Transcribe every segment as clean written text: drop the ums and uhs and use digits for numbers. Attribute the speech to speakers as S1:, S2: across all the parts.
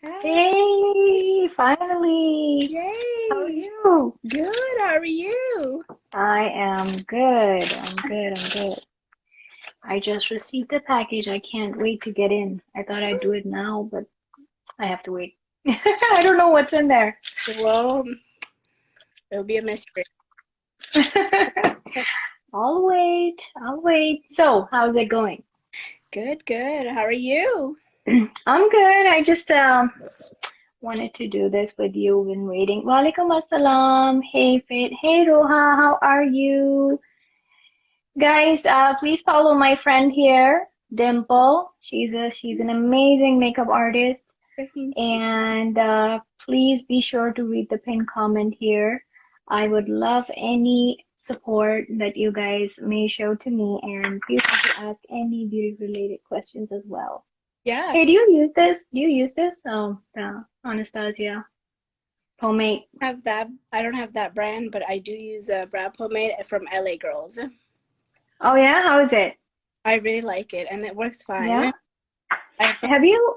S1: Hi.
S2: Hey, finally. How are
S1: Yay.
S2: you?
S1: Good. How are you?
S2: I am good. I'm good. I just received the package. I can't wait to get in. I thought I'd do it now, but I have to wait. I don't know what's in there.
S1: Well, it'll be a mystery.
S2: I'll wait. I'll wait. So, how's it going?
S1: Good, good. How are you?
S2: I'm good. I just wanted to do this with you. Been waiting. Walaikum assalam. Hey, Fit. Hey, Roha. How are you? Guys, please follow my friend here, Dimple. She's an amazing makeup artist,
S1: Thank you.
S2: and please be sure to read the pinned comment here. I would love any support that you guys may show to me, and feel free to ask any beauty related questions as well.
S1: Yeah,
S2: Hey, do you use this? Do you use this? The Anastasia pomade.
S1: I have that. I don't have that brand, but I do use a brow pomade from LA Girls.
S2: Oh yeah, how is it?
S1: I really like it, and it works
S2: Yeah.
S1: fine. I
S2: Have you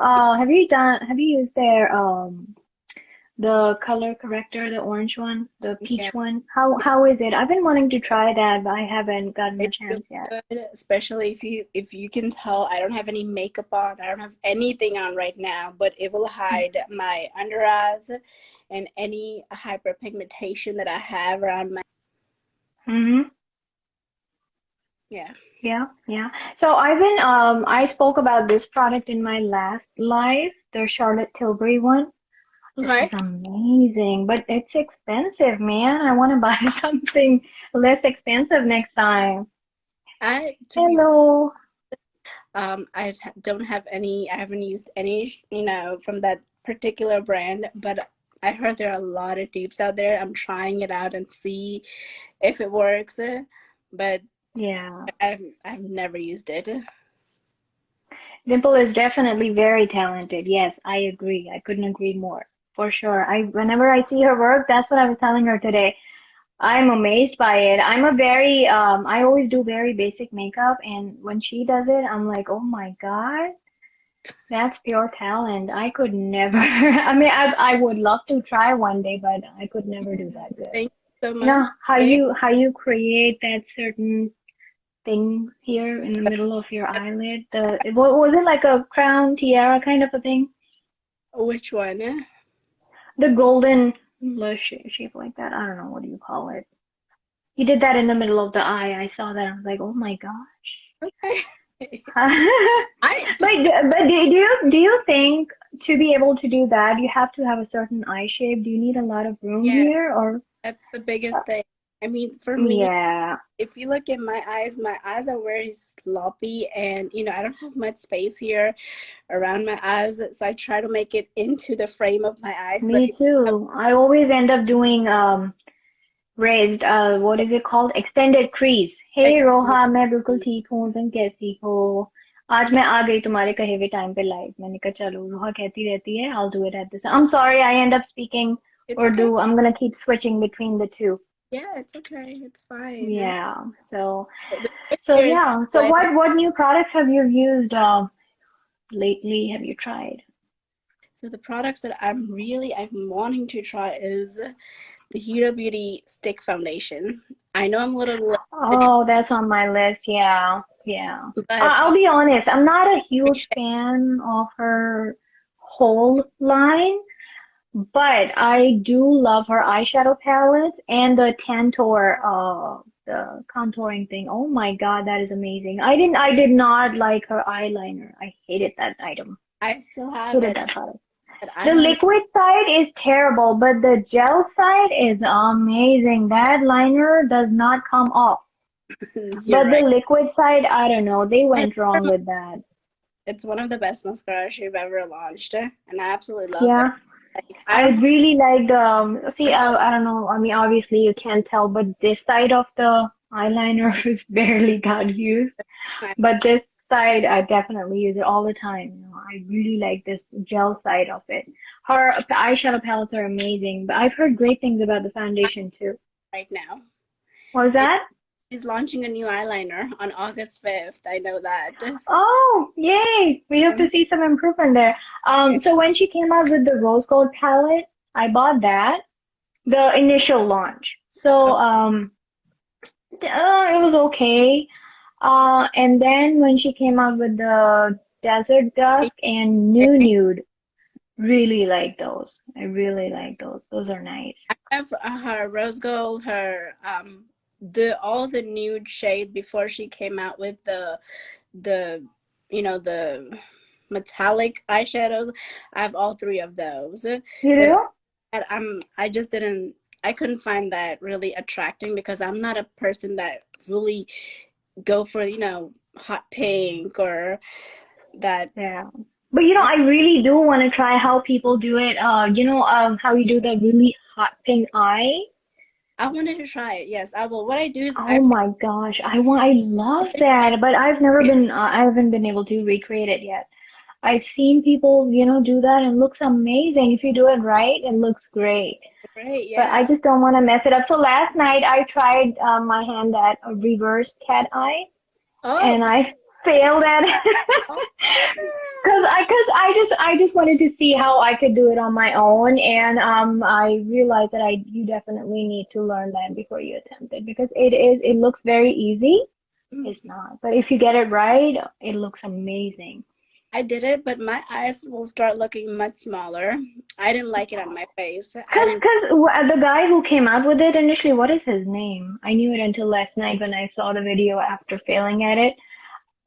S2: used their the color corrector, the orange one, the
S1: yeah,
S2: peach one? How is it? I've been wanting to try that, but I haven't gotten a
S1: it's really
S2: chance yet.
S1: good, especially if you can tell I don't have any makeup on. I don't have anything on right now, but it will hide my under eyes and any hyperpigmentation that I have around my.
S2: Mm-hmm.
S1: Yeah.
S2: Yeah, yeah. So I spoke about this product in my last live, the Charlotte Tilbury one. This
S1: Okay.
S2: is amazing, but it's expensive, man. I want to buy something less expensive next time.
S1: I to be
S2: Hello.
S1: don't have any. I haven't used any, from that particular brand, but I heard there are a lot of dupes out there. I'm trying it out and see if it works, but
S2: Yeah.
S1: I've never used it.
S2: Dimple is definitely very talented. Yes, I agree. I couldn't agree more. For sure. Whenever I see her work, that's what I was telling her today. I'm amazed by it. I always do very basic makeup, and when she does it, I'm like, oh my God, that's pure talent. I could never. I mean, I would love to try one day, but I could never do that good.
S1: Thank you so
S2: You
S1: much.
S2: know how you create that certain thing here in the middle of your eyelid? What was it, like a crown tiara kind of a thing?
S1: Which one?
S2: The golden shape like that. I don't know, what do you call it? You did that in the middle of the eye. I saw that. I was like, oh my gosh.
S1: Okay. I
S2: But do you think to be able to do that, you have to have a certain eye shape? Do you need a lot of room
S1: Yeah,
S2: here, or
S1: that's the biggest thing. I mean, for me,
S2: yeah,
S1: if you look at my eyes are very sloppy, and I don't have much space here around my eyes, so I try to make it into the frame of my eyes. But
S2: me too. I always end up doing raised what is it called? Extended crease. Hey
S1: exactly.
S2: रोहा मैं बिल्कुल ठीक हूँ तुम कैसी हो आज मैं आ गई तुम्हारे कहे हुए टाइम पे लाइव मैंने कहा चलो रोहा कहती रहती है I'll do it at this. I'm sorry I end up speaking
S1: It's okay.
S2: Urdu. I'm gonna keep switching between the two.
S1: Yeah, it's okay. It's fine.
S2: Yeah. So
S1: The trick
S2: so
S1: here is
S2: yeah. So
S1: blend.
S2: what new products have you used lately? Have you tried?
S1: So the products that I'm wanting to try is the Huda Beauty Stick Foundation. I know I'm a little late to try,
S2: Oh, that's on my list. Yeah, yeah.
S1: but
S2: I'll be honest, I'm not a huge
S1: appreciate.
S2: fan of her whole line, but I do love her eyeshadow palettes and the Tantor, the contouring thing. Oh my God, that is amazing. I did not like her eyeliner. I hated that item.
S1: I still have
S2: Hated
S1: it,
S2: that product.
S1: but I
S2: The
S1: don't know.
S2: liquid side is terrible, but the gel side is amazing. That liner does not come off.
S1: You're
S2: But the
S1: right.
S2: liquid side, I don't know. They
S1: I
S2: went
S1: love
S2: wrong
S1: her.
S2: with that.
S1: It's one of the best mascaras you've ever launched, and I absolutely love it.
S2: Yeah,
S1: Like I
S2: I
S1: don't have.
S2: really like see,
S1: I love.
S2: I don't know. I mean, obviously you can't tell, but this side of the eyeliner is barely got used.
S1: I,
S2: But this side, I definitely use it all the time. You know, I really like this gel side of it. Her eyeshadow palettes are amazing, but I've heard great things about the
S1: I
S2: foundation too.
S1: right now.
S2: What was
S1: It
S2: that?
S1: She's launching a new eyeliner on August 5th. I know that.
S2: Oh, yay! We hope to see some improvement there. So when she came out with the rose gold palette, I bought that, the initial launch. So it was okay. And then when she came out with the Desert Dusk and New
S1: Okay.
S2: Nude, really like those. I really like those. Those are nice.
S1: I have her rose gold, her the all the nude shade before she came out with the the metallic eyeshadows. I have all three of those.
S2: You
S1: That
S2: do?
S1: I just didn't I couldn't find that really attracting because I'm not a person that really go for, hot pink or that.
S2: Yeah. But I really do want to try how people do it. How you do the really hot pink eye.
S1: I wanted to try it. Yes, I will. What I do is
S2: Oh my gosh, I love that, but I haven't been able to recreate it yet. I've seen people, do that and it looks amazing. If you do it right, it looks great.
S1: great,
S2: But I
S1: yeah.
S2: just don't want to mess it up. So last night I tried my hand at a reverse cat eye,
S1: Oh,
S2: and I failed at it.
S1: oh,
S2: Cause I just wanted to see how I could do it on my own, and I realized that you definitely need to learn that before you attempt it because it looks very easy.
S1: mm.
S2: It's not, but if you get it right, it looks amazing.
S1: I did it, but my eyes will start looking much smaller. I didn't like it on my face. I didn't.
S2: Cause the guy who came out with it initially, what is his name? I knew it until last night when I saw the video after failing at it.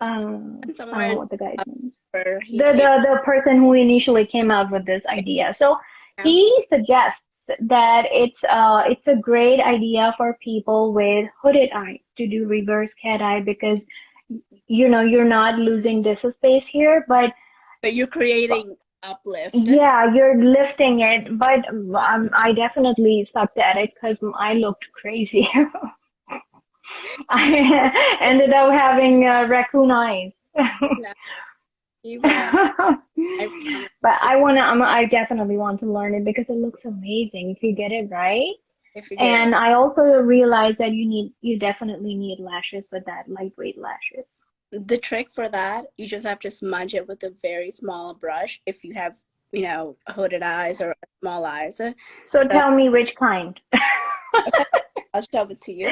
S2: I don't
S1: Somewhere
S2: know
S1: in
S2: what the guy's name is.
S1: where he
S2: The
S1: came
S2: the the person who initially came out with this idea. So
S1: out.
S2: he suggests that it's a great idea for people with hooded eyes to do reverse cat eye because you're not losing distal space here, but
S1: But you're creating uplift.
S2: yeah, you're lifting it. But I definitely sucked at it because I looked crazy. I ended up having raccoon eyes.
S1: No, you won't. I promise.
S2: But I definitely want to learn it because it looks amazing if you get it right.
S1: If you get it right.
S2: And I also realized that you definitely need lashes with that lightweight lashes.
S1: The trick for that, you just have to smudge it with a very small brush if you have, hooded eyes or small eyes. So,
S2: So tell me which kind.
S1: okay, I'll show it to you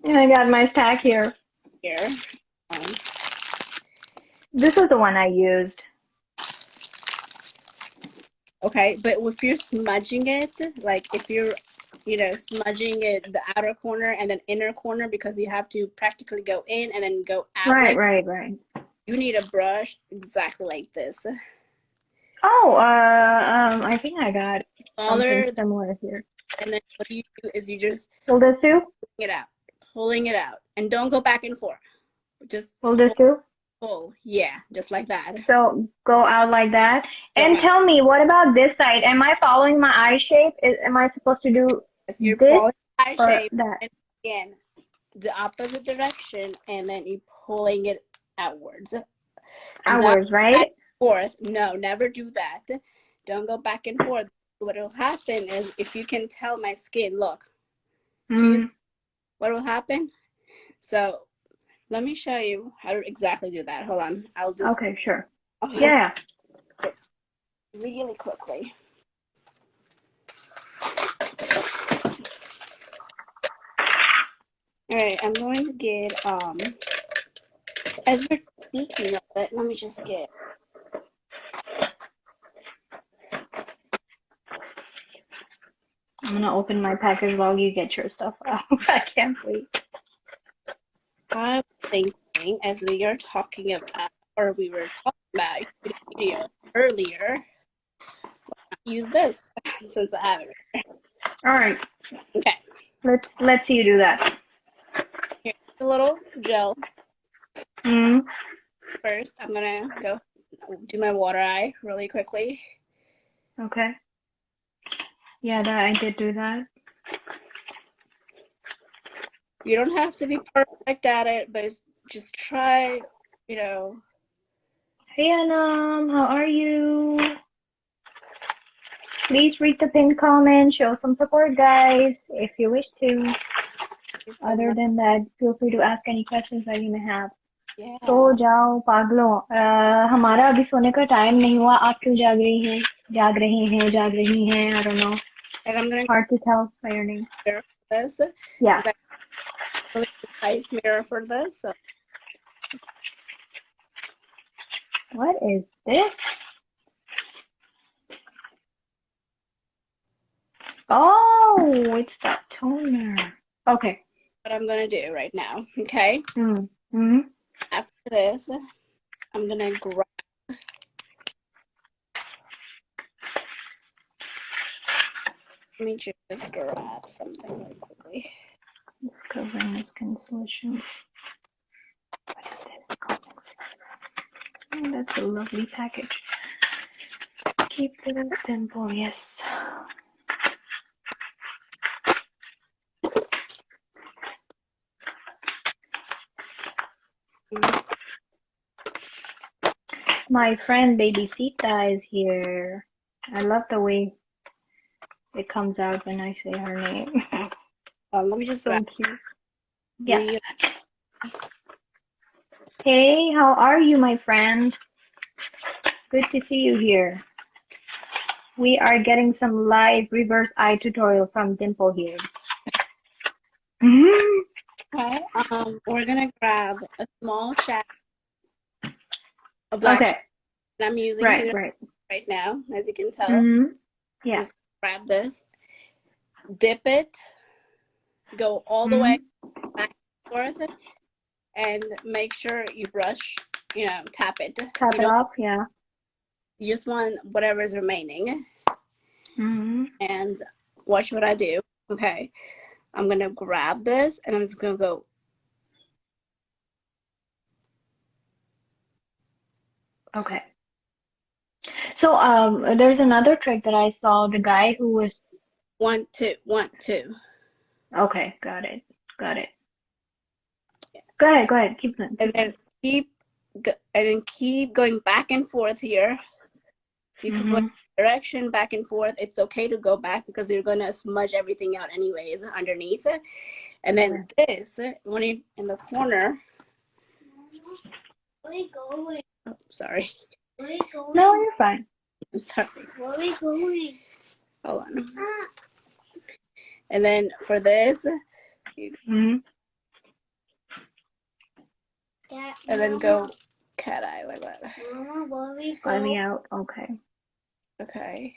S2: I got my stack here.
S1: here. Um,
S2: This is the one I used.
S1: okay, but if you're smudging it, like if you're, smudging it the outer corner and then inner corner because you have to practically go in and then go out
S2: Right,
S1: like
S2: right, right.
S1: you need a brush exactly like this.
S2: Oh, I think I got something
S1: Smaller,
S2: similar here.
S1: and then what you do is you just
S2: Will this do?
S1: pulling it out, and don't go back and forth. Just
S2: Will this do?
S1: pull, yeah, just like that.
S2: So go out like that.
S1: Go
S2: And
S1: out.
S2: tell me, what about this side? Am I following my eye shape? Am I supposed to do
S1: As you're
S2: this
S1: following eye
S2: or
S1: shape,
S2: that?
S1: and again, the opposite direction, and then you pulling it outwards. Not
S2: Hours,
S1: back
S2: right?
S1: and forth. No, never do that. Don't go back and forth. What will happen is if you can tell my skin, look, she's
S2: Mm,
S1: what will happen? So let me show you how to exactly do that. Hold on. I'll just
S2: okay, sure. Yeah.
S1: really quickly. All right, I'm going to get as we're speaking of it, let me just get
S2: I'm gonna open my package while you get your stuff out. I can't wait.
S1: I'm thinking as we are talking about or we were talking about video earlier, use this since I have it.
S2: All right.
S1: Okay.
S2: Let's see you do that.
S1: Here's a little gel.
S2: Mm,
S1: First, I'm gonna go do my water eye really quickly.
S2: okay. Yeah, I did do that.
S1: You don't have to be perfect at it, but just try, you know.
S2: Hey Anam, how are you? Please read the pinned comment, show some support, guys, if you wish to.
S1: you so
S2: Other
S1: much.
S2: than that, feel free to ask any questions that you may have. So
S1: Yeah.
S2: जाओ पागलों, हमारा अभी सोने का time नहीं हुआ. आप क्यों जाग रही हैं? जाग रही हैं, जाग रही हैं. I don't know.
S1: And I'm gonna
S2: Hard to tell by your name.
S1: mirror for this
S2: Yeah.
S1: because I have a really precise mirror for this. So
S2: What is this? Oh, it's that toner. Okay.
S1: what I'm gonna do right now, okay?
S2: Mm-hmm.
S1: After this, I'm gonna grab. Let me just grab something really quickly.
S2: It's covering the skin solutions. What is this? Oh, that's a lovely package. Keep the dimple, yes. My friend Baby Sita is here. I love the way it comes out when I say her name.
S1: Let me just
S2: So
S1: grab.
S2: cute. Yeah. Hey, how are you, my friend? Good to see you here. We are getting some live reverse eye tutorial from Dimple here.
S1: Okay. We're gonna grab a small shadow, a black
S2: Okay.
S1: shadow that I'm using here right now, as you can tell.
S2: Yeah.
S1: Just grab this, dip it, go all the way back and forth, and make sure you brush, tap it.
S2: Tap it off, yeah.
S1: You just want whatever is remaining. And watch what I do. Okay. I'm gonna grab this and I'm just gonna go.
S2: Okay. So there's another trick that I saw. The guy who was
S1: 1, 2, 1, 2.
S2: Okay, got it. Go ahead. Keep going.
S1: And then keep going back and forth here. You can go direction back and forth. It's okay to go back because you're gonna smudge everything out anyways underneath. And then this, when you're in the corner.
S3: Where are we going?
S1: Oh, sorry.
S3: Where are we going?
S2: No, you're fine.
S1: I'm sorry.
S3: Where are we going?
S1: Hold on. And then for this, and then go cat eye like that.
S3: Mama, where are we going?
S2: Finally out. Okay.
S1: Okay.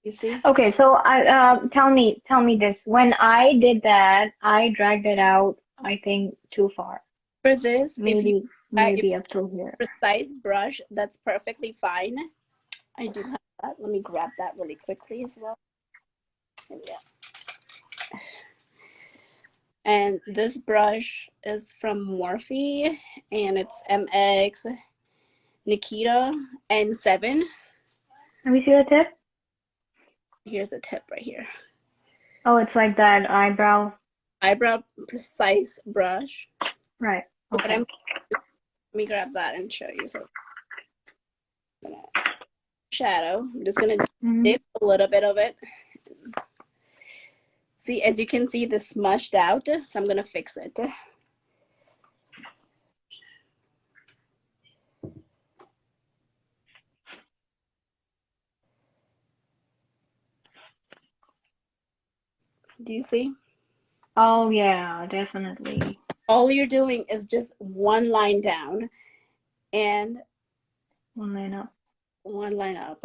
S1: You see?
S2: Okay, so I tell me this. When I did that, I dragged it out, I think, too far.
S1: For this, if you
S2: maybe up to here.
S1: Precise brush, that's perfectly fine. I do have that. Let me grab that really quickly as well. Yeah. And this brush is from Morphe, and it's MX Nikita N7.
S2: Let me see the tip.
S1: Here's the tip right here.
S2: Oh, it's like that eyebrow
S1: Precise brush.
S2: Right. Okay.
S1: Let me grab that and show you. So, shadow. I'm just gonna dip a little bit of it. See, as you can see, this smushed out, so I'm gonna fix it. Do you see?
S2: Oh yeah, definitely.
S1: All you're doing is just one line down and
S2: one line up.
S1: One line up.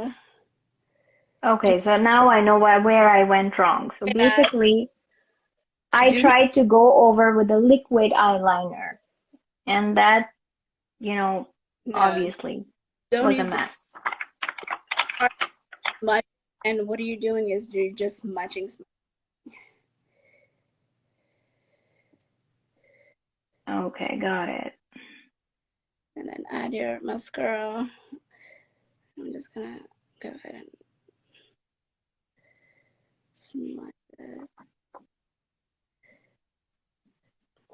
S2: Okay, so now I know where I went wrong. So basically, I tried to go over with a liquid eyeliner, and that, obviously was a mess.
S1: And what are you doing is you're just smudging.
S2: Okay, got it.
S1: And then add your mascara. I'm just gonna go ahead and smudge it.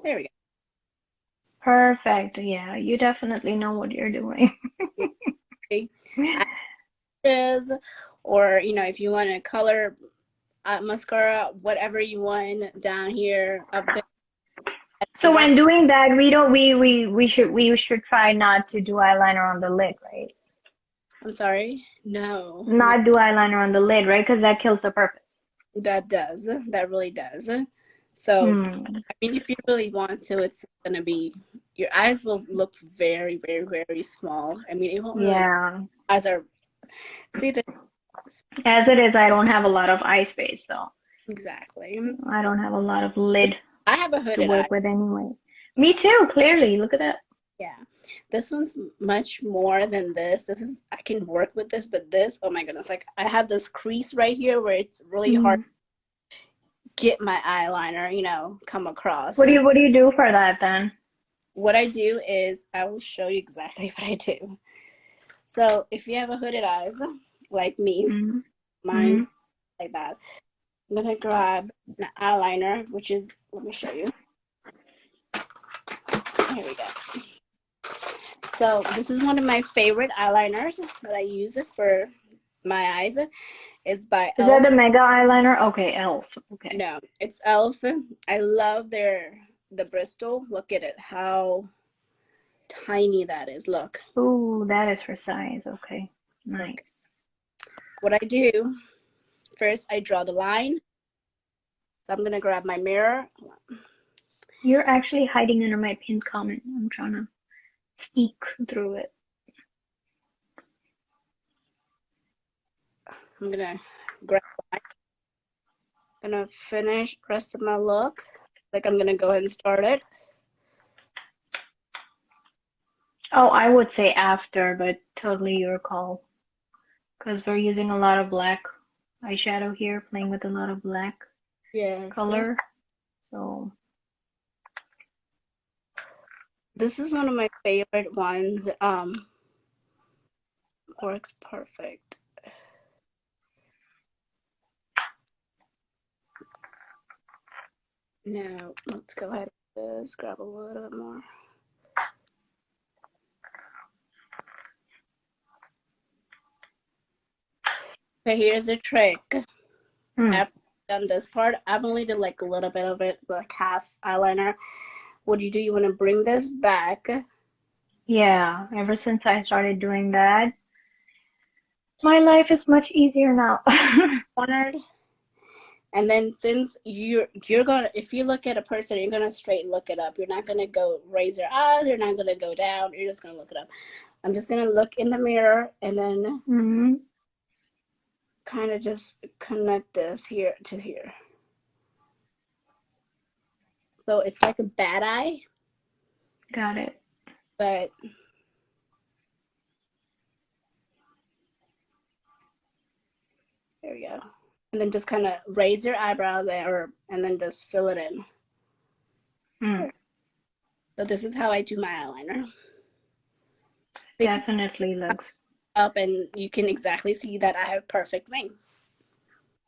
S1: There we go.
S2: Perfect. Yeah, you definitely know what you're doing.
S1: Okay. is, or if you want to color mascara, whatever you want down here, up there.
S2: So when doing that, we don't we should try not to do eyeliner on the lid, right?
S1: I'm sorry. No,
S2: Not do eyeliner on the lid, right? Because that kills the purpose.
S1: that does. That really does. So, I mean, if you really want to, it's gonna be your eyes will look very, very, very small. I mean, it won't really.
S2: Yeah.
S1: Eyes are see the
S2: As it is, I don't have a lot of eye space, though.
S1: exactly.
S2: I don't have a lot of lid
S1: I have a
S2: to
S1: hooded eye.
S2: work with anyway. Me too, clearly. Look at that.
S1: Yeah, this one's much more than this. This is I can work with this, but this, oh my goodness, like I have this crease right here where it's really hard to get my eyeliner, come across.
S2: What do you do for that then?
S1: What I do is I will show you exactly what I do. So if you have a hooded eyes like me, mine's like that. I'm gonna grab an eyeliner, which is, let me show you. Here we go. So this is one of my favorite eyeliners that I use for my eyes. It's by
S2: Is
S1: e.l.f.
S2: that the mega eyeliner? Okay, e.l.f. Okay.
S1: No, it's e.l.f. I love the Bristol. Look at it, how tiny that is. Look.
S2: Ooh, that is for size. Okay, nice.
S1: What I do, first I draw the line. So I'm gonna grab my mirror.
S2: You're actually hiding under my pinned comment. I'm trying to sneak through it.
S1: I'm gonna grab the line. I'm gonna finish the rest of my look. Like I'm gonna go ahead and start it.
S2: Oh, I would say after, but totally your call. Because we're using a lot of black eyeshadow here, playing with a lot of black color. So
S1: this is one of my favorite ones. Works perfect. Now let's go ahead and just grab a little bit more. Okay, here's the trick. After I've done this part, I've only did like a little bit of it, like half eyeliner. What do? You want to bring this back?
S2: Yeah, ever since I started doing that, my life is much easier now.
S1: Cornered. And then since you're gonna, if you look at a person, you're gonna straight look it up. You're not gonna go raise your eyes. You're not gonna go down. You're just gonna look it up. I'm just gonna look in the mirror and then kind of just connect this here to here. So it's like a bad eye.
S2: Got it.
S1: But there we go. And then just kind of raise your eyebrow there, and then just fill it in. So this is how I do my eyeliner.
S2: Definitely looks
S1: up, and you can exactly see that I have perfect wing.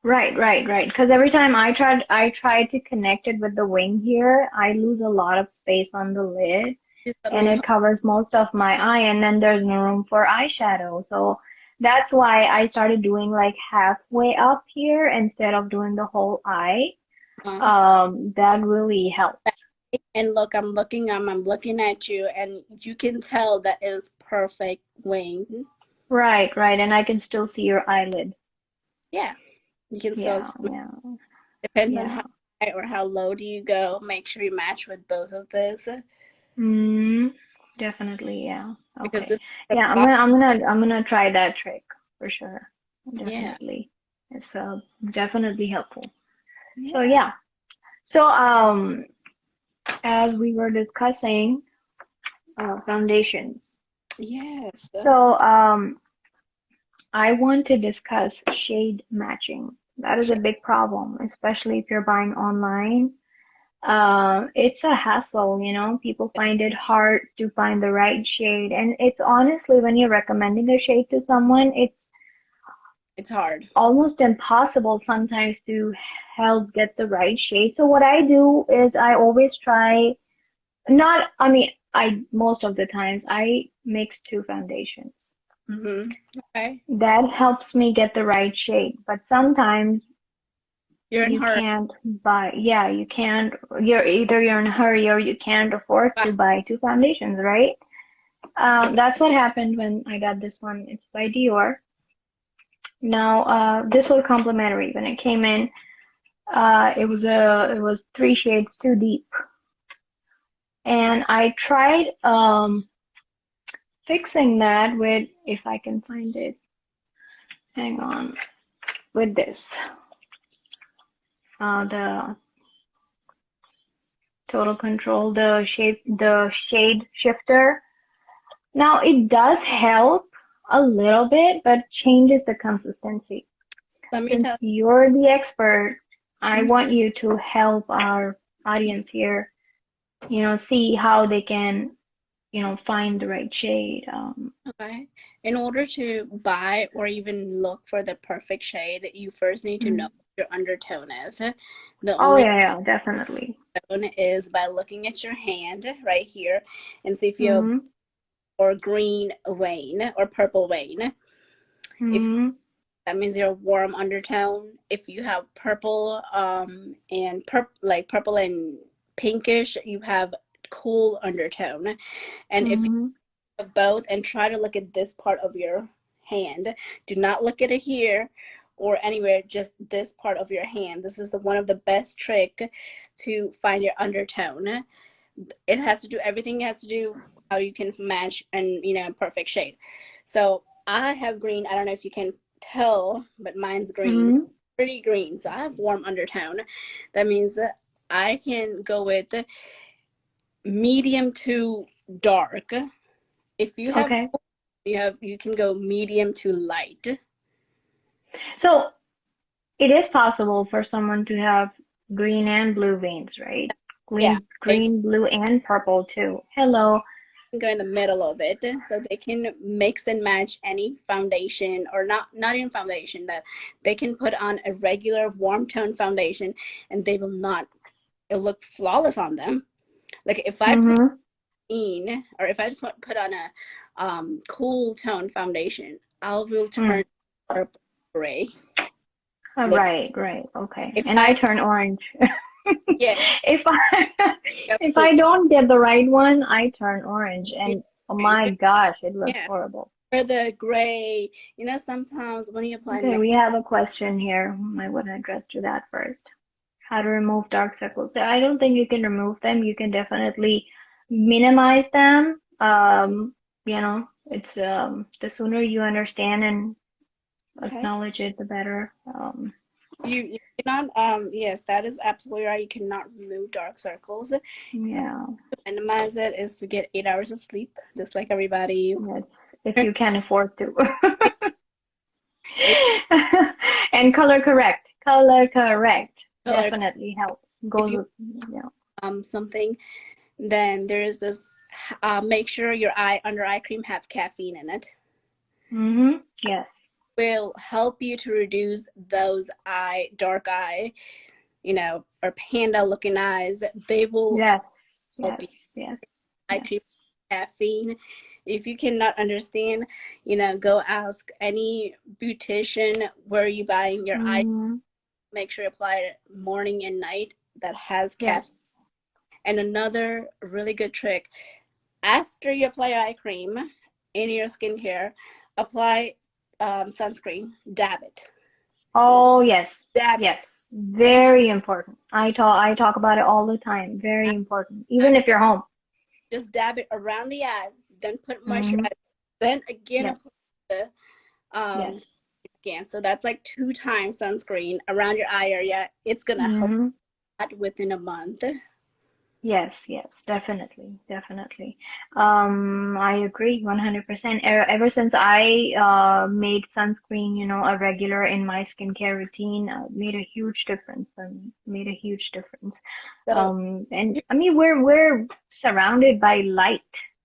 S2: Right. Because every time I try to connect it with the wing here, I lose a lot of space on the lid, and it covers most of my eye, and then there's no room for eyeshadow. So that's why I started doing like halfway up here instead of doing the whole eye. That really helps.
S1: And look, I'm looking at you, and you can tell that it is perfect wing.
S2: Right, and I can still see your eyelid.
S1: Yeah, you can still.
S2: Yeah.
S1: Depends on how high or how low do you go. Make sure you match with both of this.
S2: Definitely, yeah.
S1: Because
S2: Okay. Yeah, I'm gonna try that trick for sure. Definitely. Yeah. It's definitely helpful.
S1: Yeah.
S2: So yeah. So as we were discussing foundations.
S1: Yes.
S2: So I want to discuss shade matching. That is a big problem, especially if you're buying online. It's a hassle, people find it hard to find the right shade. And it's honestly, when you're recommending a shade to someone, it's
S1: hard.
S2: Almost impossible sometimes to help get the right shade. So what I do is I always try, most of the times I mix two foundations.
S1: Okay.
S2: That helps me get the right shade. But sometimes
S1: You're in
S2: you
S1: her.
S2: can't buy, yeah, you can't, you're in a hurry or you can't afford to buy two foundations, right? That's what happened when I got this one. It's by Dior. Now, this was complimentary. When it came in, it was three shades too deep. And I tried fixing that with, if I can find it, hang on, with this, the Total Control, the shade shifter. Now it does help a little bit, but changes the consistency.
S1: Let me
S2: Since
S1: tell
S2: you're the expert, I
S1: you.
S2: want you to help our audience here, see how they can, find the right shade.
S1: Okay. In order to buy or even look for the perfect shade, you first need to know
S2: Mm.
S1: what your undertone is. The
S2: Oh
S1: only
S2: yeah, yeah, definitely.
S1: tone is by looking at your hand right here and see if you have
S2: Mm-hmm.
S1: or green vein or purple vein. If
S2: Mm-hmm.
S1: that means you're a warm undertone. If you have purple and purple and pinkish, you have cool undertone. And if
S2: Mm-hmm.
S1: of both and try to look at this part of your hand. Do not look at it here or anywhere, just this part of your hand. This is one of the best trick to find your undertone. It has to do everything has to do how you can match and perfect shade. So I have green. I don't know if you can tell, but mine's green,
S2: Mm-hmm.
S1: pretty green. So I have warm undertone. That means that I can go with medium to dark. If
S2: Okay.
S1: you can go medium to light.
S2: So it is possible for someone to have green and blue veins, right?
S1: Yeah, they
S2: Green, blue, and purple too. Hello.
S1: can go in the middle of it, so they can mix and match any foundation or not even foundation that they can put on a regular warm tone foundation, and they will not. It'll look flawless on them. Like if I put
S2: Mm-hmm.
S1: in or if I put on a cool tone foundation, I will
S2: Mm.
S1: turn purple gray. Look,
S2: Right, right. Okay.
S1: if
S2: And I
S1: I
S2: turn orange.
S1: yeah,
S2: If I
S1: go
S2: if
S1: cool.
S2: I don't get the right one, I turn orange and oh my gosh, it looks
S1: Yeah,
S2: horrible.
S1: or the gray. Sometimes when you apply
S2: Okay,
S1: makeup,
S2: we have a question here. I would address to that first. How to remove dark circles. So I don't think you can remove them. You can definitely minimize them. It's the sooner you understand and
S1: okay,
S2: acknowledge it, the better.
S1: you cannot. Yes, that is absolutely right. You cannot remove dark circles.
S2: Yeah,
S1: To minimize it is to get 8 hours of sleep, just like everybody.
S2: yes, if you can afford to.
S1: If
S2: And color correct. Color correct
S1: color
S2: definitely helps.
S1: if
S2: Goes
S1: you
S2: with, yeah.
S1: something, then there is this. Make sure your under eye cream have caffeine in it.
S2: Mm-hmm. Yes.
S1: Will help you to reduce those dark eye, or panda looking eyes. They will
S2: Yes.
S1: help you.
S2: Yes. Yes.
S1: Eye cream
S2: Yes.
S1: caffeine. If you cannot understand, go ask any beautician where you buying your eye.
S2: Mm-hmm.
S1: Make sure you apply it morning and night. That has caffeine.
S2: Yes.
S1: And another really good trick: after you apply your eye cream in your skincare, apply sunscreen. Dab it.
S2: Oh, yes.
S1: Dab it.
S2: Yes.
S1: And
S2: Very important. I talk about it all the time. Very important. Even if you're home.
S1: just dab it around the eyes. Then put
S2: Mm-hmm.
S1: moisturizer. Then again
S2: Yes.
S1: apply the um
S2: Yes.
S1: again. So that's like 2 times sunscreen around your eye area. It's gonna help
S2: Mm-hmm.
S1: that within a month.
S2: Yes, yes, definitely, definitely. I agree 100%. Ever since I made sunscreen, a regular in my skincare routine, made a huge difference for me. Made a huge difference.
S1: So
S2: And I mean, we're surrounded by light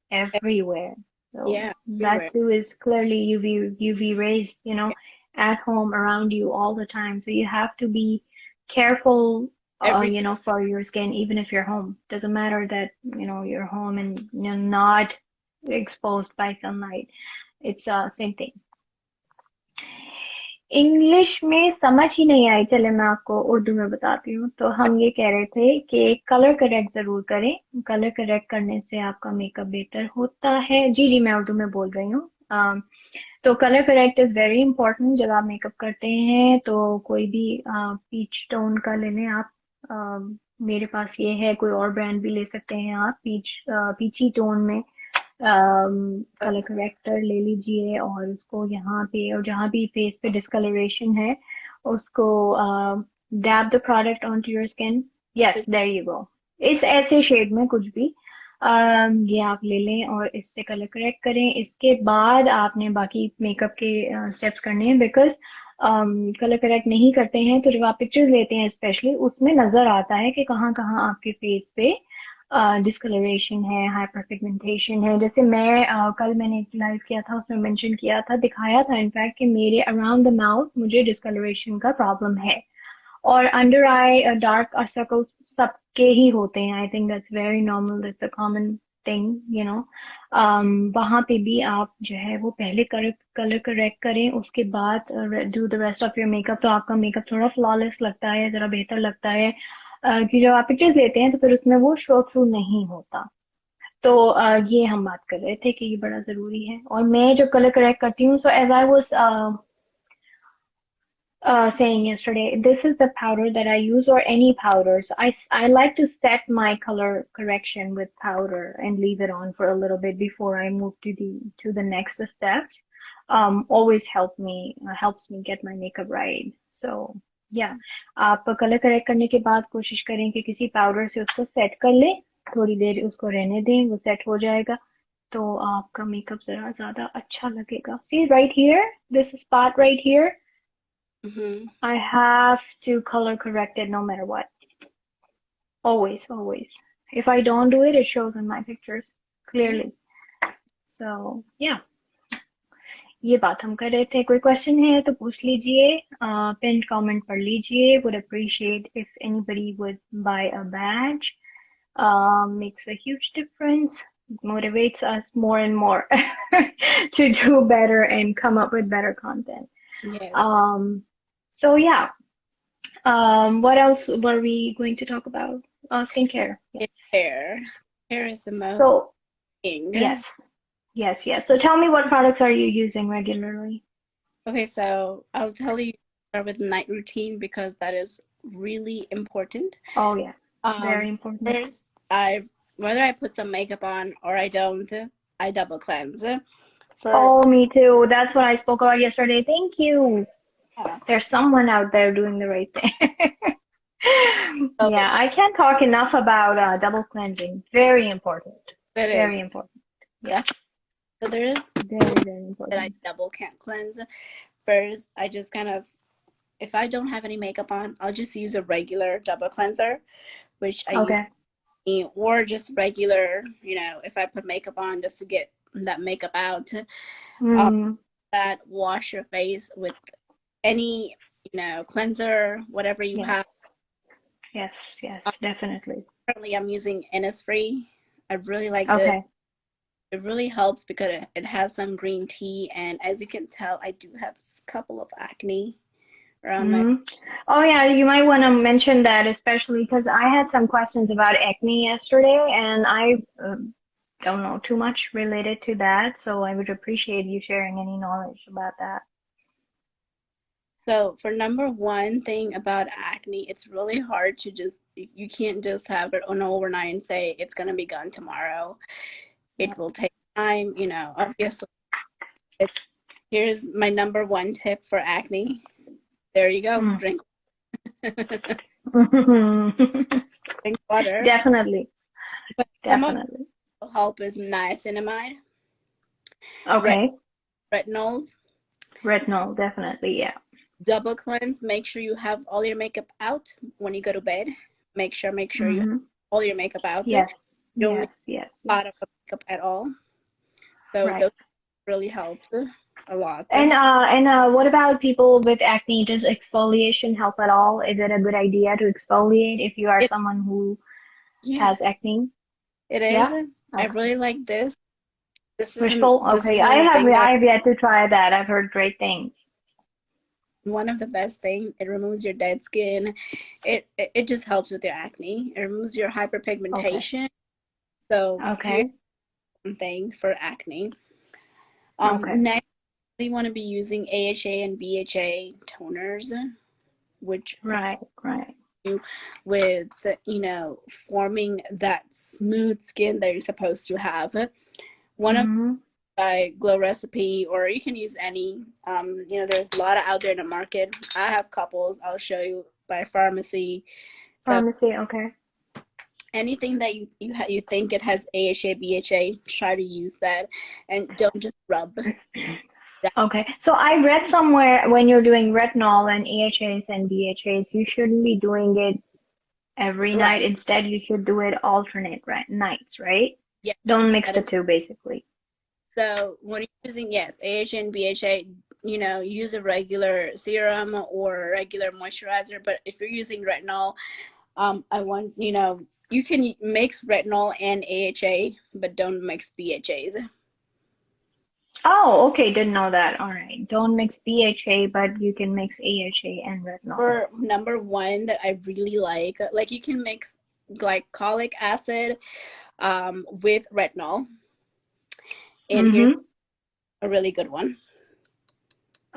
S2: everywhere. So
S1: yeah,
S2: that
S1: everywhere.
S2: too is clearly UV rays, at home around you all the time. So you have to be careful
S1: Every
S2: for your skin, even if you're home. Doesn't matter that, you're home and you're not exposed by sunlight. It's same thing. English में समझ ही नहीं आई, चले मैं आपको उर्दू में बताती हूँ। तो हम ये कह रहे थे कि कलर करेक्ट जरूर करें, कलर करेक्ट करने से आपका मेकअप बेटर होता है। जी जी, मैं उर्दू में बोल रही हूँ। तो colour correct is very important जब आप मेकअप करते हैं। तो कोई भी पीच टोन का ले लें आप। मेरे पास ये है, कोई और ब्रांड भी ले सकते हैं आप। पीची टोन में कलर करेक्टर ले लीजिए और उसको यहाँ पे और जहाँ भी फेस पे डिस्कलरेशन है उसको dab the product on to your skin. Yes, there you go. इस ऐसे शेड में कुछ भी ये आप ले लें और इससे कलर करेक्ट करें। इसके बाद आपने बाकी मेकअप के स्टेप्स करने हैं, बिकॉज कलर करेक्ट नहीं करते हैं तो जब आप पिक्चर्स लेते हैं स्पेशली, उसमें नजर आता है कि कहाँ कहाँ आपके फेस पे डिस्कलरेशन है, हाइपर पिगमेंटेशन है। जैसे मैं कल मैंने एक लाइव किया था, उसमें मेंशन किया था, दिखाया था इनफैक्ट कि मेरे अराउंड द माउथ मुझे डिस्कलरेशन का प्रॉब्लम है। और अंडर आई डार्क सर्कल्स सबके ही होते हैं। I think that's very normal, that's a common thing, you know. वहां पे भी आप जो है वो पहले कलर करेक्ट करें, उसके बाद do the rest of your makeup. तो आपका मेकअप थोड़ा फ्लॉलेस लगता है, जरा बेहतर लगता है। कि जब आप पिक्चर्स लेते हैं तो फिर उसमें वो शो थ्रू नहीं होता। तो ये हम बात कर रहे थे कि ये बड़ा जरूरी है। और मैं जब कलर करेक्ट करती हूँ, so as I was saying yesterday, this is the powder that I use, or any powder. So I like to set my color correction with powder and leave it on for a little bit before I move to the next steps. Always helps me get my makeup right. So yeah, आप colour correct करने के बाद कोशिश करें कि किसी powder से उसको सेट कर लें, थोड़ी देर उसको रहने दें, वो सेट हो जाएगा तो आपका मेकअप जरा ज्यादा अच्छा लगेगा। See right here, this spot right here,
S1: Mm-hmm.
S2: I have to color correct it no matter what. Always, always. If I don't do it, it shows in my pictures
S1: Yeah.
S2: clearly. So, yeah. ये बात हम कर रहे थे। कोई question है तो पूछ लीजिए, पिन कमेंट पढ़ लीजिए। Would appreciate if anybody would buy a badge. Makes a huge difference. Motivates us more and more to do better and come up with better content.
S1: Yes.
S2: So yeah. What else were we going to talk about? Skincare. Yes.
S1: Hair. Hair is the most
S2: So,
S1: thing.
S2: yes. Yes, yes. So tell me, what products are you using regularly?
S1: Okay, so I'll tell you start with night routine because that is really important.
S2: Oh, yeah. Very important.
S1: First, whether I put some makeup on or I don't, I double cleanse.
S2: Oh, me too. That's what I spoke about yesterday. Thank you.
S1: Yeah.
S2: There's someone out there doing the right thing. Yeah, I can't talk enough about double cleansing. Very important.
S1: That
S2: Very
S1: is.
S2: important. Yes.
S1: So there is
S2: very, very important
S1: that I double can't cleanse. First, I just kind of, if I don't have any makeup on, I'll just use a regular double cleanser, which I use, or just regular, if I put makeup on just to get that makeup out. That wash your face with any, cleanser, whatever you have.
S2: Yes, definitely.
S1: Currently, I'm using Innisfree. I really like this. It really helps because it has some green tea, and as you can tell, I do have a couple of acne around my.
S2: Oh yeah, you might want to mention that, especially because I had some questions about acne yesterday, and I don't know too much related to that, so I would appreciate you sharing any knowledge about that.
S1: So for number one thing about acne, it's really hard to you can't just have it on overnight and say it's going to be gone tomorrow. It will take time, obviously. Here's my number one tip for acne. There you go. Drink water.
S2: Definitely.
S1: But definitely. Some help is niacinamide.
S2: Okay.
S1: Retinol,
S2: definitely, yeah.
S1: Double cleanse. Make sure you have all your makeup out when you go to bed. Make sure you have all your makeup out.
S2: Yes.
S1: Don't yes. Lot of makeup at all. So those really helps a lot.
S2: And what about people with acne? Does exfoliation help at all? Is it a good idea to exfoliate if you are someone who has acne?
S1: It is. Yeah? Okay. I really like this.
S2: Wishful?
S1: This is
S2: Okay,
S1: one thing that
S2: I have yet to try that. I've heard great things.
S1: one of the best thing. It removes your dead skin. It just helps with your acne. It removes your
S2: Okay.
S1: hyperpigmentation. So here's
S2: Okay.
S1: something for acne.
S2: Okay.
S1: Next, you want to be using AHA and BHA toners, which
S2: Right. Right.
S1: with forming that smooth skin that you're supposed to have. One of
S2: Mm-hmm.
S1: by Glow Recipe, or you can use any. There's a lot out there in the market. I have couples. I'll show you by pharmacy. So
S2: Pharmacy. Okay.
S1: anything that you think it has AHA, BHA, try to use that, and don't just rub that.
S2: Okay. So I read somewhere when you're doing retinol and AHAs and BHAs, you shouldn't be doing it every night.
S1: Right.
S2: Instead, you should do it alternate nights, right?
S1: Yeah,
S2: Don't mix
S1: that
S2: the
S1: is.
S2: two, basically.
S1: So when you're using, yes, AHA and BHA, use a regular serum or regular moisturizer. But if you're using retinol, I want, you can mix retinol and AHA, but don't mix BHAs.
S2: Oh, okay. Didn't know that. All right. Don't mix BHA, but you can mix AHA and retinol.
S1: For number one that I really like you can mix glycolic acid with retinol, and here's
S2: Mm-hmm.
S1: a really good one.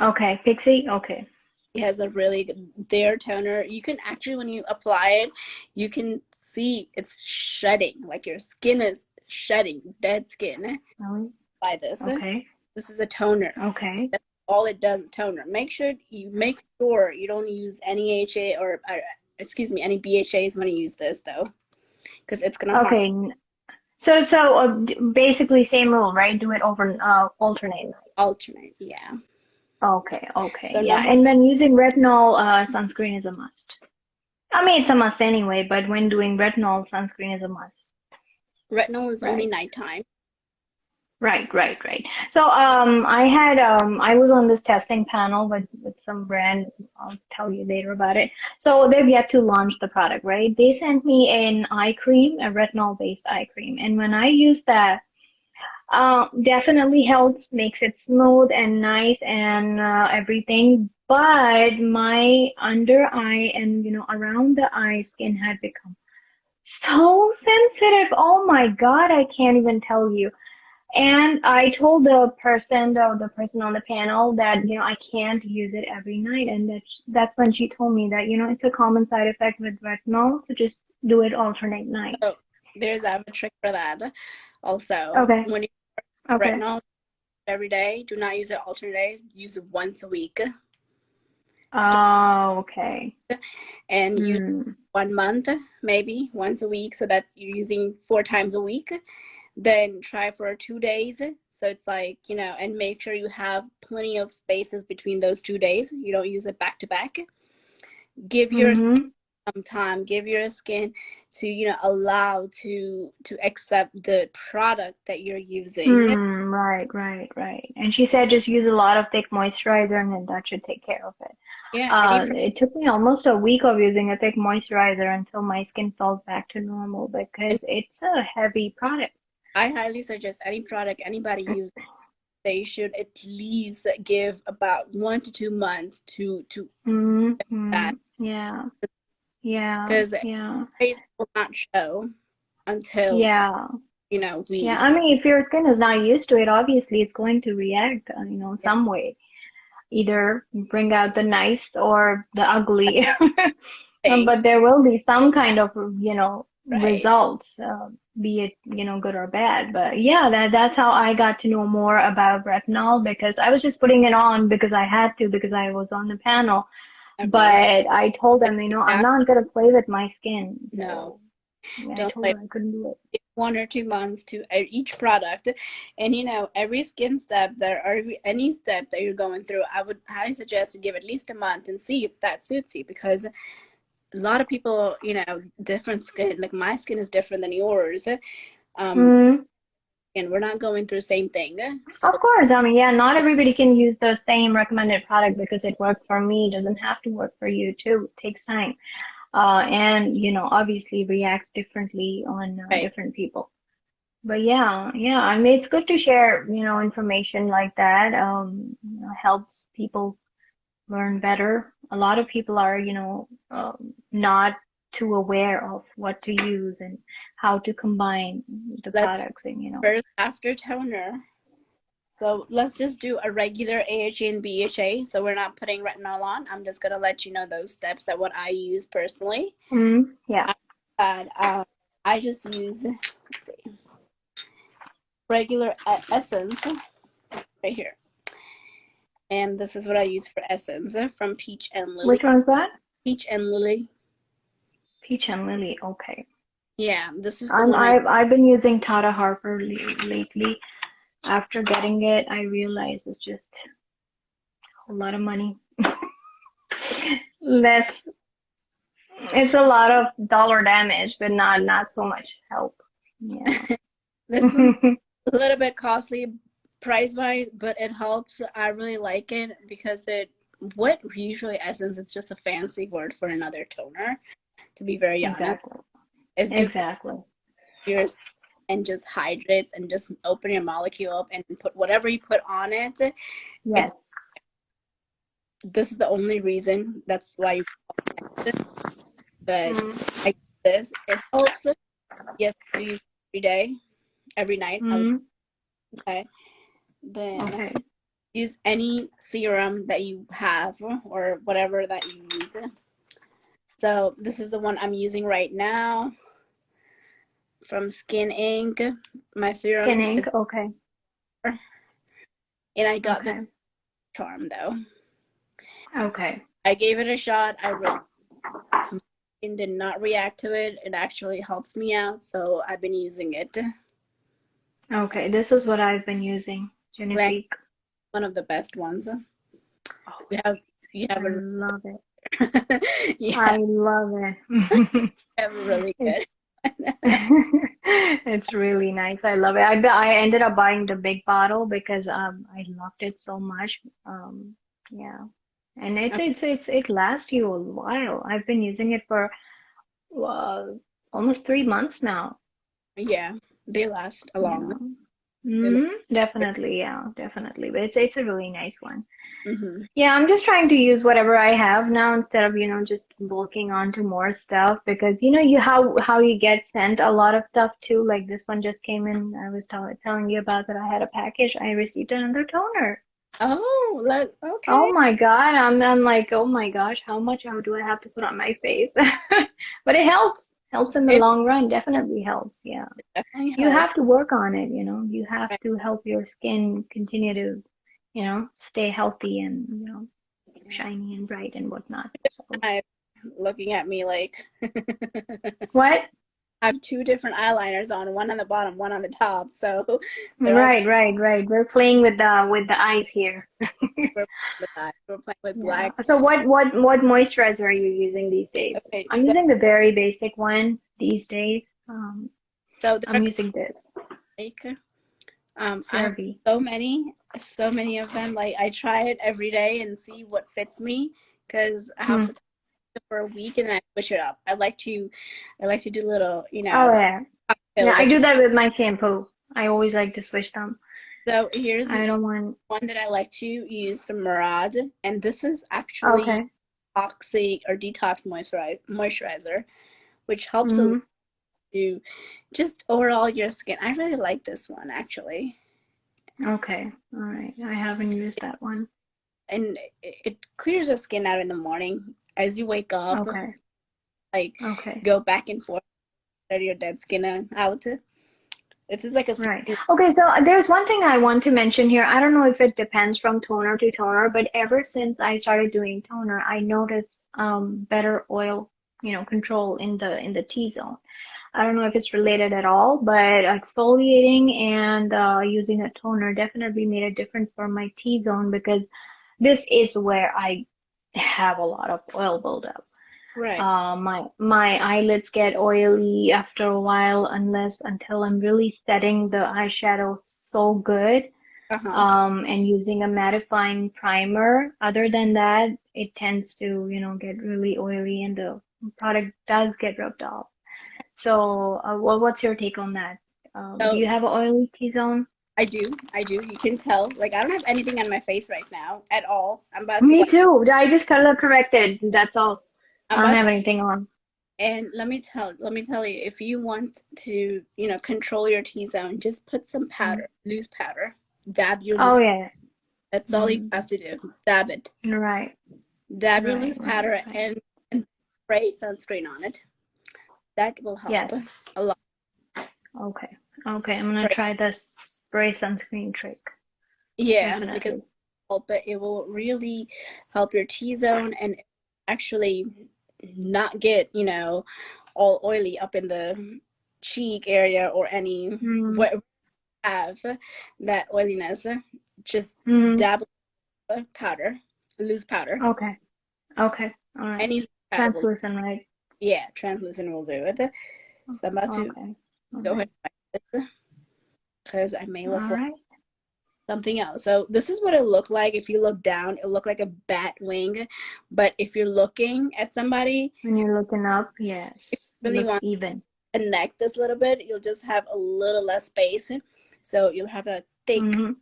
S2: Okay. Pixie? Okay.
S1: It has a really good their toner. You can actually, when you apply it, you can see it's shedding, like your skin is shedding dead skin.
S2: Really?
S1: By this.
S2: Okay.
S1: This is a toner.
S2: Okay.
S1: That's all it does, a toner. Make sure you don't use any AHA or excuse me, any BHAs when you use this though, because it's gonna harm.
S2: Okay. So, basically same rule, right? Do it over alternate night.
S1: Alternate, yeah.
S2: Okay, okay,
S1: So
S2: yeah.
S1: number
S2: And when using retinol, sunscreen is a must. I mean, it's a must anyway, but when doing retinol, sunscreen is a must.
S1: retinol is only
S2: Right.
S1: nighttime.
S2: Right. So, I was on this testing panel with some brand. I'll tell you later about it. So they've yet to launch the product, right? They sent me an eye cream, a retinol-based eye cream, and when I use that, definitely helps, makes it smooth and nice and everything. But my under eye and around the eye skin had become so sensitive. Oh my God, I can't even tell you. And I told the person on the panel that I can't use it every night, and that's when she told me that it's a common side effect with retinol, so just do it alternate
S1: So
S2: nights.
S1: I have a trick for that. Also,
S2: Okay,
S1: when you
S2: okay.
S1: retinol every day, do not use it alternate days. Use it once a week. Start
S2: Oh, okay.
S1: and use
S2: Hmm.
S1: 1 month, maybe once a week. So that's you're using 4 times a week. Then try for 2 days. So it's and make sure you have plenty of spaces between those 2 days. You don't use it back to back. Give your skin
S2: Mm-hmm.
S1: some time. Give your skin to, allow to accept the product that you're using.
S2: Right. And she said just use a lot of thick moisturizer and then that should take care of it.
S1: Yeah, any
S2: It took me almost a week of using a thick moisturizer until my skin felt back to normal
S1: and
S2: because it's a heavy product.
S1: I highly suggest any product anybody uses, they should at least give about 1 to 2 months to
S2: Mm-hmm.
S1: that,
S2: Yeah, yeah,
S1: because
S2: yeah,
S1: face will not show until
S2: yeah. Yeah,
S1: we
S2: I mean, if your skin is not used to it, obviously it's going to react, some way. Either bring out the nice or the ugly.
S1: thing,
S2: But there will be some kind of,
S1: right?
S2: results, be it, good or bad. But yeah, that's how I got to know more about retinol because I was just putting it on because I had to because I was on the panel.
S1: Right.
S2: But I told them, I'm
S1: Exactly.
S2: not gonna play with my skin.
S1: No,
S2: So yeah, I
S1: don't
S2: told
S1: play.
S2: her I couldn't do it.
S1: 1 or 2 months to each product, and every skin step there or any step that you're going through, I would highly suggest to give at least a month and see if that suits you, because a lot of people, different skin, like my skin is different than yours, um
S2: Mm,
S1: and we're not going through the same thing, so
S2: of course. I mean, yeah, not everybody can use the same recommended product because it worked for me. It doesn't have to work for you too. It takes time. And obviously reacts differently on
S1: right.
S2: different people. But yeah, I mean, it's good to share, information like that. Helps people learn better. A lot of people are, not too aware of what to use and how to combine the
S1: Let's
S2: products and.
S1: first after toner. So let's just do a regular AHA and BHA. So we're not putting retinol on. I'm just gonna let you know those steps that what I use personally.
S2: Yeah.
S1: And I just use, let's see, regular Essence right here. And this is what I use for Essence from Peach and Lily.
S2: Which one's that?
S1: Peach and Lily.
S2: Peach and Lily. Okay.
S1: Yeah, this is the one
S2: I've been using Tata Harper lately. After getting it, I realize it's just a lot of money. Less, it's a lot of dollar damage, but not so much help. Yeah.
S1: This one's a little bit costly price-wise, but it helps. I really like it because what usually Essence, it's just a fancy word for another toner, to be very honest.
S2: Exactly.
S1: It's just
S2: Exactly.
S1: yours and just hydrates and just open your molecule up and put whatever you put on it.
S2: Yes.
S1: This is the only reason. That's why you it. But
S2: Mm.
S1: like this, it helps. Yes, I use every day, every night. Okay. Then
S2: Okay.
S1: use any serum that you have or whatever that you use. So this is the one I'm using right now from Skin Ink. My serum
S2: Skin ink.
S1: is,
S2: Okay.
S1: and I got
S2: Okay.
S1: the charm though.
S2: Okay.
S1: I gave it a shot. Skin did not react to it. It actually helps me out, so I've been using it.
S2: Okay. This is what I've been using.
S1: Like
S2: Genifique.
S1: one of the best ones.
S2: Oh,
S1: You have
S2: I
S1: a
S2: love it.
S1: yeah,
S2: I love it.
S1: you have a really good.
S2: It's really nice. I love it. I ended up buying the big bottle because I loved it so much. Yeah. And it lasts you a while. I've been using it for uh, almost 3 months now.
S1: Yeah, they last a long.
S2: Yeah. Definitely, yeah, definitely. But it's a really nice one.
S1: Mm-hmm.
S2: Yeah, I'm just trying to use whatever I have now instead of, just bulking onto more stuff because how you get sent a lot of stuff too. Like this one just came in. I was telling you about that I had a package. I received another toner.
S1: Oh, okay.
S2: Oh my God, I'm like, oh my gosh, how do I have to put on my face? But it helps. Helps in the
S1: It
S2: long run. Definitely helps. Yeah.
S1: definitely
S2: You
S1: helps.
S2: have to work on it. You have
S1: Right.
S2: to help your skin continue to, stay healthy and, shiny and bright and whatnot. So,
S1: I'm looking at me like
S2: what?
S1: I have two different eyeliners on the bottom, one on the top. So they're all
S2: Right. We're playing with the eyes here.
S1: we're playing with that. We're playing with
S2: Yeah.
S1: black.
S2: So what moisturizer are you using these days?
S1: Okay,
S2: I'm using the very basic one these days.
S1: so there
S2: I'm
S1: are
S2: using this
S1: like I have
S2: CeraVe.
S1: so many of them. Like I try it every day and see what fits me because I have
S2: Hmm.
S1: to for a week and then I switch it up. I like to do little,
S2: Oh yeah. Yeah,
S1: cocktails.
S2: I do that with my shampoo. I always like to switch them.
S1: So here's
S2: I don't want.
S1: one that I like to use from Murad, and this is actually
S2: Okay.
S1: toxic or detox moisturizer, which helps a lot
S2: Mm-hmm.
S1: to just overall your skin. I really like this one actually,
S2: Okay. All right. I haven't used that one.
S1: and it clears your skin out in the morning as you wake up.
S2: Okay.
S1: Like
S2: Okay.
S1: go back and forth, let your dead skin out. It's just like a
S2: Right. Okay, so there's one thing I want to mention here. I don't know if it depends from toner to toner, but ever since I started doing toner, I noticed better oil, control in the T-zone. I don't know if it's related at all, but exfoliating and using a toner definitely made a difference for my T-zone because this is where I have a lot of oil buildup.
S1: right.
S2: My eyelids get oily after a while until I'm really setting the eyeshadow so good,
S1: Uh-huh.
S2: and using a mattifying primer. Other than that, it tends to, get really oily and the product does get rubbed off. So, what's your take on that? Do
S1: So
S2: you have an oily T-zone?
S1: I do. You can tell. Like I don't have anything on my face right now at all. I'm about to
S2: Me
S1: wipe.
S2: too. I just color corrected. That's all.
S1: I'm
S2: I don't
S1: about
S2: have anything on.
S1: and let me tell you, if you want to, control your T zone, just put some
S2: Mm.
S1: powder, loose powder. Dab your
S2: Oh
S1: loose.
S2: yeah.
S1: That's all you
S2: Mm.
S1: have to do. Dab it.
S2: Right.
S1: Dab your
S2: Right.
S1: loose
S2: Right.
S1: powder
S2: Right.
S1: and spray sunscreen on it. That will help
S2: Yes.
S1: a lot.
S2: Okay. Okay. I'm gonna
S1: Right.
S2: try the spray sunscreen trick.
S1: Yeah, because
S2: Definitely.
S1: it will really help your T zone and actually not get, all oily up in the cheek area or any
S2: Mm.
S1: where have that oiliness. Just
S2: Mm.
S1: dab powder, loose powder.
S2: Okay. Okay. All right.
S1: Any loose powder will,
S2: Translucent, right?
S1: yeah, translucent will do it. So I'm about to
S2: Okay. All
S1: go
S2: right.
S1: ahead and wipe this because I may look
S2: All
S1: like
S2: right.
S1: something else. So this is what it looked like. If you look down, it looked like a bat wing. But if you're looking at somebody,
S2: When you're looking up, yes, it
S1: really
S2: looks
S1: want
S2: even.
S1: to connect this a little bit, you'll just have a little less space. So you'll have a thick.
S2: Mm-hmm.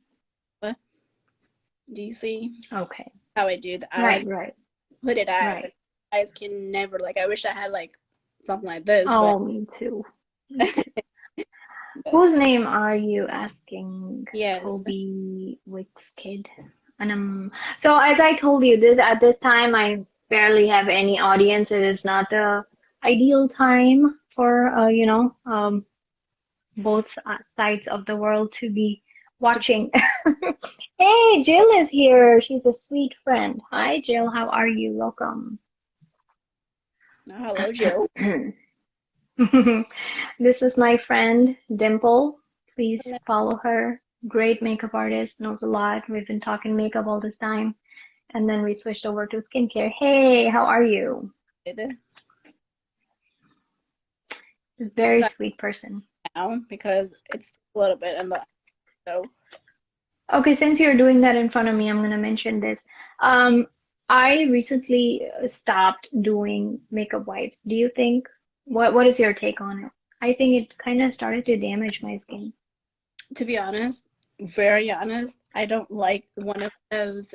S1: Do you see
S2: Okay.
S1: how I do the eye?
S2: Right. Right.
S1: Hooded eyes.
S2: Right.
S1: Eyes can never, like, I wish I had like something like this, but
S2: Oh, me too. Me too. Whose name are you asking?
S1: yes.
S2: Kobe Wicks Kid. And so as I told you, this at this time I barely have any audience. It is not the ideal time for both sides of the world to be watching. Hey, Jill is here. She's a sweet friend. Hi, Jill. How are you? Welcome.
S1: Oh, hello, Jill.
S2: This is my friend Dimple. Please follow her. Great makeup artist, knows a lot. We've been talking makeup all this time. And then we switched over to skincare. Hey, how are you? Very sweet person.
S1: Now because it's a little bit in the so
S2: Okay, since you're doing that in front of me, I'm gonna mention this. Um, I recently stopped doing makeup wipes. Do you think what is your take on it? I think it kind of started to damage my skin.
S1: to be honest, very honest, I don't like one of those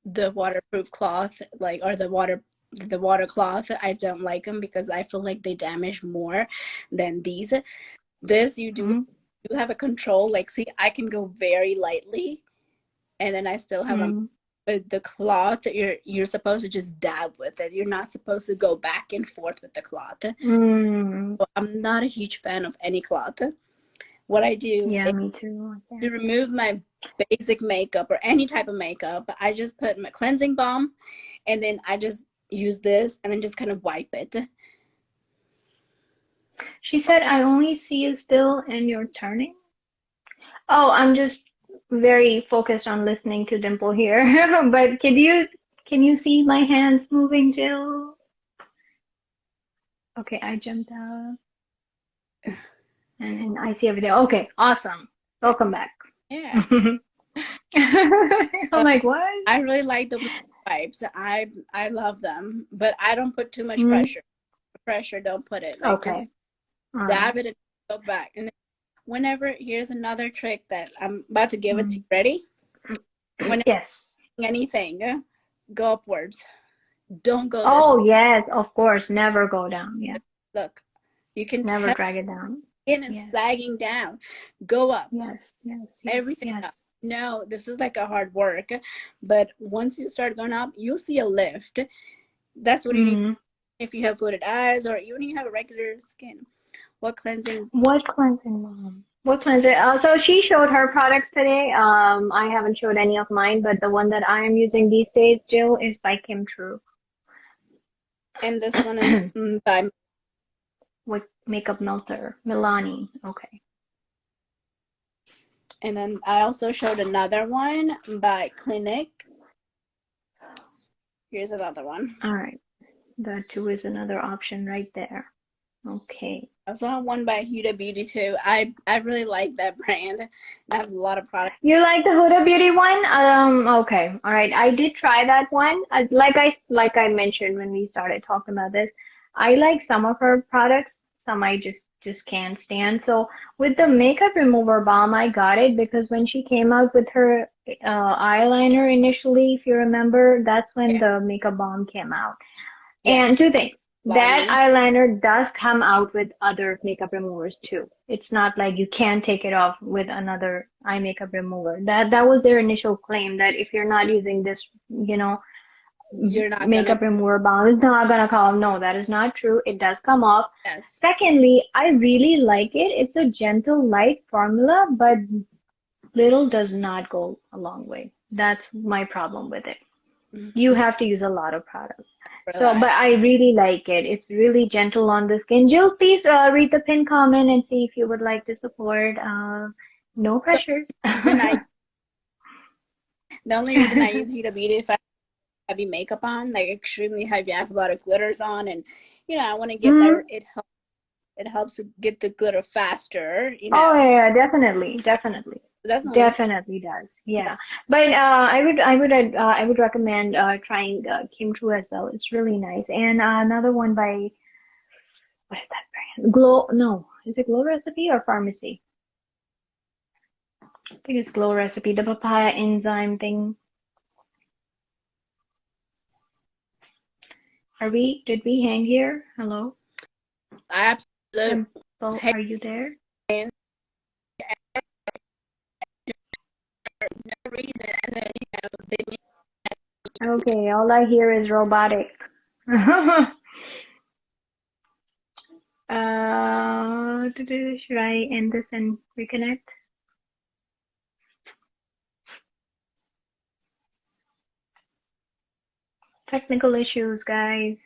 S1: the waterproof cloth, like, or the water cloth. I don't like them because I feel like they damage more than these. This you do
S2: Mm-hmm.
S1: have a control. Like, see, I can go very lightly and then I still have a,
S2: Mm-hmm.
S1: but the cloth, you're supposed to just dab with it. You're not supposed to go back and forth with the cloth.
S2: Mm.
S1: So I'm not a huge fan of any cloth. What I do
S2: Yeah,
S1: is
S2: me too.
S1: to remove my basic makeup or any type of makeup, I just put my cleansing balm and then I just use this and then just kind of wipe it.
S2: She said, I only see you still and you're turning. Oh, I'm just very focused on listening to Dimple here. But can you see my hands moving, Jill? Okay, I jumped out and I see everything. Okay, awesome. Welcome back.
S1: Yeah.
S2: I'm like, what?
S1: I really like the wipes. I love them, but I don't put too much
S2: Mm,
S1: pressure. Don't put it. Like,
S2: okay.
S1: just
S2: All
S1: dab
S2: right.
S1: it and go back. And then whenever, here's another trick that I'm about to give it to you.
S2: Mm.
S1: Ready? Whenever
S2: Yes.
S1: anything, go upwards. Don't go this.
S2: Oh, yes, of course. Never go down. Yeah.
S1: Look, you can
S2: Never
S1: tell
S2: drag it down.
S1: skin is
S2: Yes.
S1: sagging down. Go up.
S2: Yes. Yes. Yes.
S1: Everything up.
S2: Yes.
S1: No, this is like a hard work, but once you start going up, you'll see a lift. That's what you need
S2: Mm.
S1: if you have hooded eyes or even you have a regular skin. What cleansing?
S2: What cleansing, Mom? What cleanser? So she showed her products today. I haven't showed any of mine, but the one that I am using these days, Jill, is by Kim True
S1: And this one is by,
S2: with makeup melter, Milani. Okay.
S1: and then I also showed another one by Clinique. Here's another one.
S2: All right. That too is another option right there. Okay.
S1: I saw one by Huda Beauty too. I really like that brand. I have a lot of products.
S2: You like the Huda Beauty one? Okay. All right. I did try that one. Like I mentioned when we started talking about this, I like some of her products. some I just can't stand. So with the makeup remover balm, I got it because when she came out with her eyeliner initially, if you remember, that's when
S1: Yeah.
S2: the makeup balm came out.
S1: Yeah.
S2: And two things. That
S1: Blondie.
S2: eyeliner does come out with other makeup removers too. It's not like you can't take it off with another eye makeup remover. That was their initial claim that if you're not using this,
S1: You're not gonna.
S2: makeup remover balm, it's not gonna come. No, that is not true. It does come off.
S1: Yes.
S2: Secondly, I really like it. It's a gentle, light formula, but little does not go a long way. That's my problem with it. You have to use a lot of product.
S1: For
S2: So, but
S1: that.
S2: I really like it. It's really gentle on the skin. Jill, please read the pin comment and see if you would like to support. No pressures.
S1: Reason I The only reason I use Huda Beauty if I have heavy makeup on, like extremely heavy, I have a lot of glitters on, and I want to get
S2: Mhm.
S1: there. It helps to get the glitter faster.
S2: Oh yeah, definitely,
S1: Definitely.
S2: definitely does. Yeah, but I would recommend trying Kim Chu as well. It's really nice. And another one by what is that brand? Glow. No, is it Glow Recipe or Pharmacy? I think it's Glow Recipe. The papaya enzyme thing. Did we hang here? Hello?
S1: I absolutely
S2: Dimple,
S1: hate
S2: are you there?
S1: no reason, and then they make
S2: Okay, all I hear is robotic. Should I end this and reconnect? Technical issues, guys.